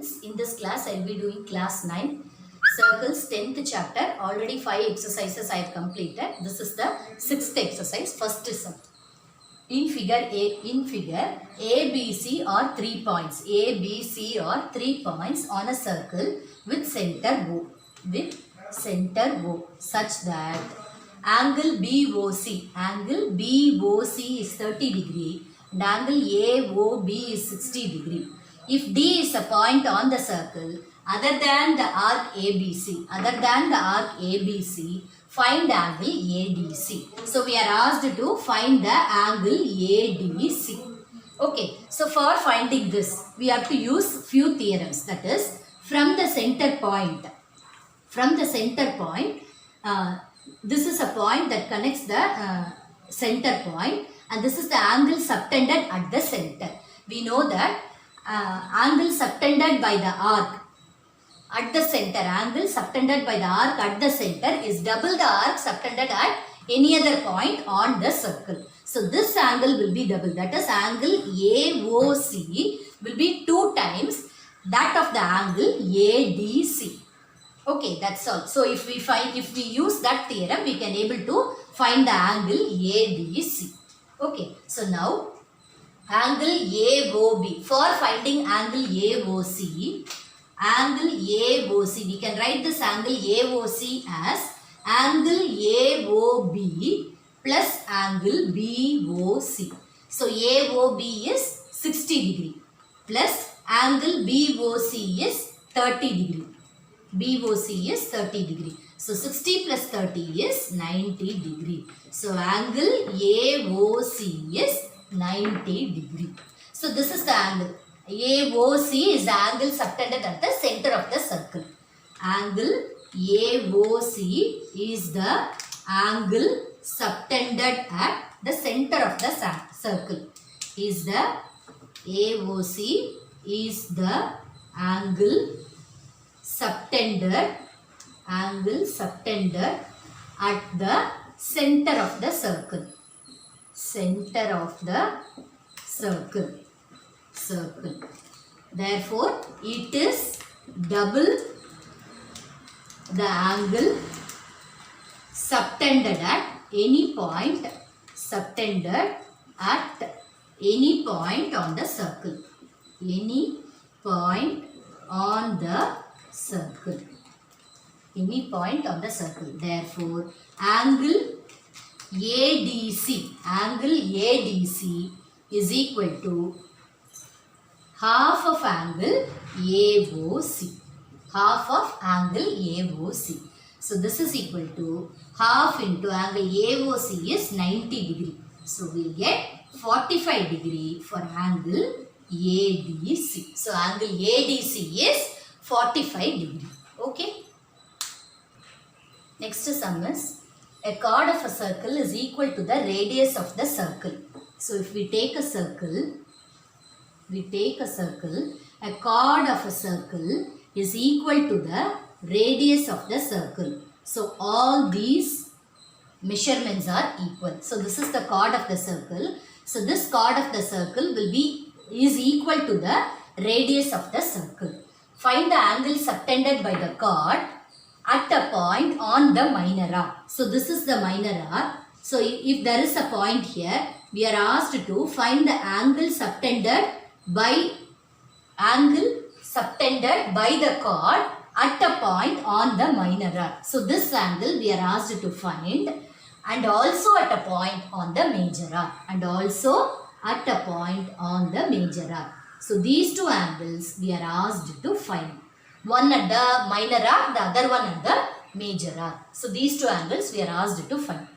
students, in this class I will be doing class 9 circles 10th chapter. Already 5 exercises I have completed. This is the 6th exercise. First is in figure A, B, C are 3 points. A, B, C are 3 points on a circle with center O. Such that angle BOC is 30 degree and angle AOB is 60 degree. If D is a point on the circle other than the arc ABC, find angle ADC. So we are asked to find the angle ADC. Okay, so for finding this, we have to use few theorems. That is, from the center point, this is a point that connects the center point, and this is the angle subtended at the center. We know that angle subtended by the arc at the center, is double the arc subtended at any other point on the circle. So this angle will be double. That is, angle AOC will be 2 times that of the angle ADC. Okay, that's all. So if we use that theorem, we can able to find the angle ADC. Okay, so now angle AOB. For finding angle AOC, we can write this angle AOC as angle AOB plus angle BOC. So AOB is 60 degree plus angle BOC is 30 degree. So 60 plus 30 is 90 degree. So angle AOC is 90 degree. So this is the angle. AOC is the angle subtended at the center of the circle. Angle AOC is the angle subtended at the center of the circle. AOC is the angle subtended at the center of the circle. Therefore, it is double the angle subtended at any point on the circle. Therefore, angle ADC is equal to half of angle AOC. So this is equal to half into angle AOC is 90 degree. So we get 45 degree for angle ADC. So angle ADC is 45 degree. Okay. Next sum is, a chord of a circle is equal to the radius of the circle. So if we take a circle, a chord of a circle is equal to the radius of the circle. So all these measurements are equal. So this is the chord of the circle. So this chord of the circle is equal to the radius of the circle. Find the angle subtended by the chord at a point on the minor arc. So this is the minor arc. So if there is a point here, we are asked to find the angle subtended by the chord at a point on the minor arc. So this angle we are asked to find, and also at a point on the major arc. So these two angles we are asked to find. One at the minor arc, the other one at the major arc. So these two angles we are asked to find.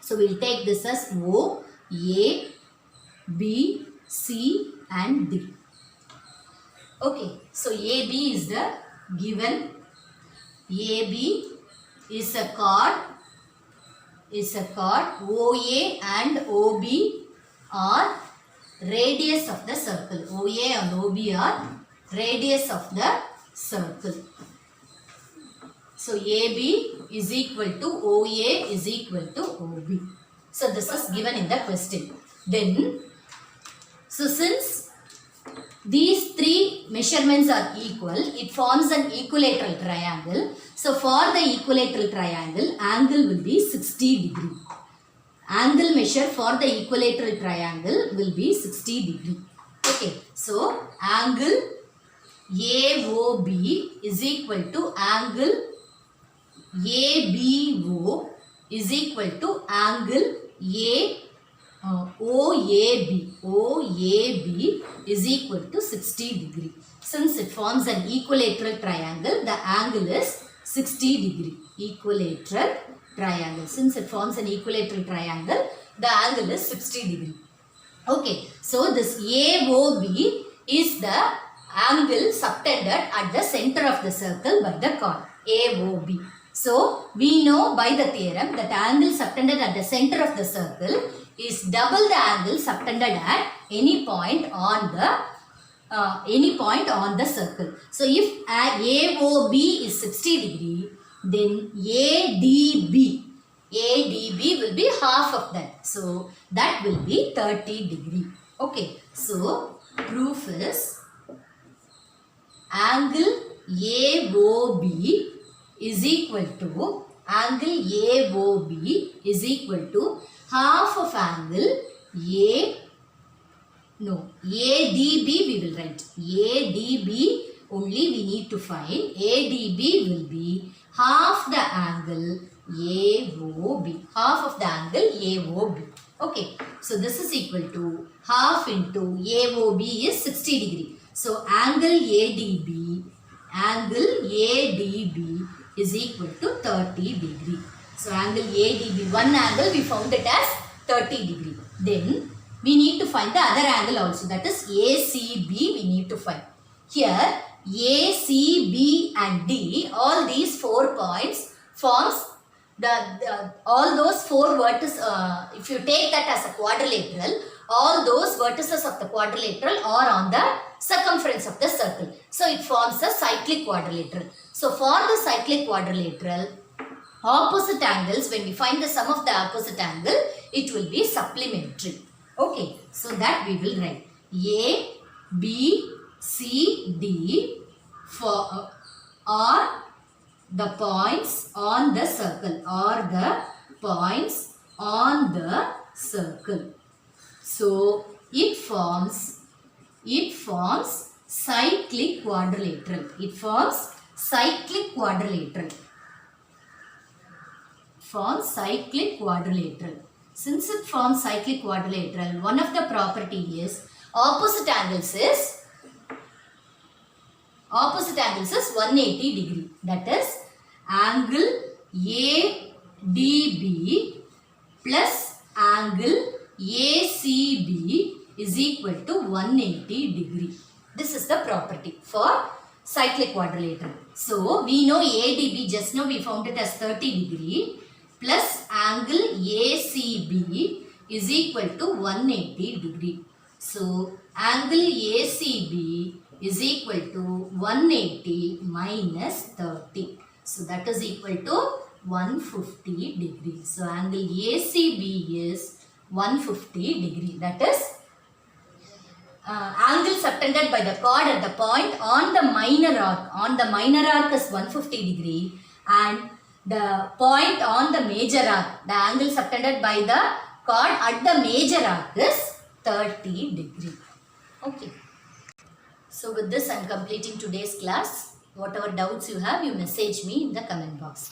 So we will take this as O, A, B, C and D. Okay, so AB is the given. AB is a chord. OA and OB are radius of the circle. OA and OB are radius of the circle. So AB is equal to OA is equal to OB. So this is given in the question. Then, so since these three measurements are equal, it forms an equilateral triangle. So for the equilateral triangle, angle will be 60 degree. Angle measure for the equilateral triangle will be 60 degree. Okay, so angle AOB is equal to angle ABO is equal to angle OAB is equal to 60 degree. Since it forms an equilateral triangle, the angle is 60 degree. Equilateral triangle. Since it forms an equilateral triangle, the angle is 60 degree. Okay, so this AOB is the angle subtended at the center of the circle by the chord AOB. So, we know by the theorem that angle subtended at the center of the circle is double the angle subtended at any point on the circle. So, if AOB is 60 degree, then ADB will be half of that. So, that will be 30 degree. Okay. So, proof is angle AOB is equal to half of angle ADB we will write. ADB only we need to find. ADB will be half the angle AOB. Half of the angle AOB. Okay. So this is equal to half into AOB is 60 degree. So angle ADB is equal to 30 degree. So angle ADB, one angle we found it as 30 degree. Then we need to find the other angle also, that is ACB we need to find. Here A, C, B and D, all these 4 points forms all those 4 vertices. If you take that as a quadrilateral, all those vertices of the quadrilateral are on the circumference of the circle. So it forms a cyclic quadrilateral. So for the cyclic quadrilateral, opposite angles, when we find the sum of the opposite angle, it will be supplementary. Okay, so that we will write A, B, C, D are the points on the circle, So it forms cyclic quadrilateral. Since it forms cyclic quadrilateral, one of the property is opposite angles is 180 degree. That is angle ADB plus angle ACB is equal to 180 degree. This is the property for cyclic quadrilateral. So we know ADB, just now we found it as 30 degree plus angle ACB is equal to 180 degree. So angle ACB is equal to 180 minus 30. So that is equal to 150 degree. So angle ACB is 150 degree. That is angle subtended by the chord at the point on the minor arc. On the minor arc is 150 degree, and the point on the major arc, the angle subtended by the chord at the major arc is 30 degree. Okay. So with this I am completing today's class. Whatever doubts you have, you message me in the comment box.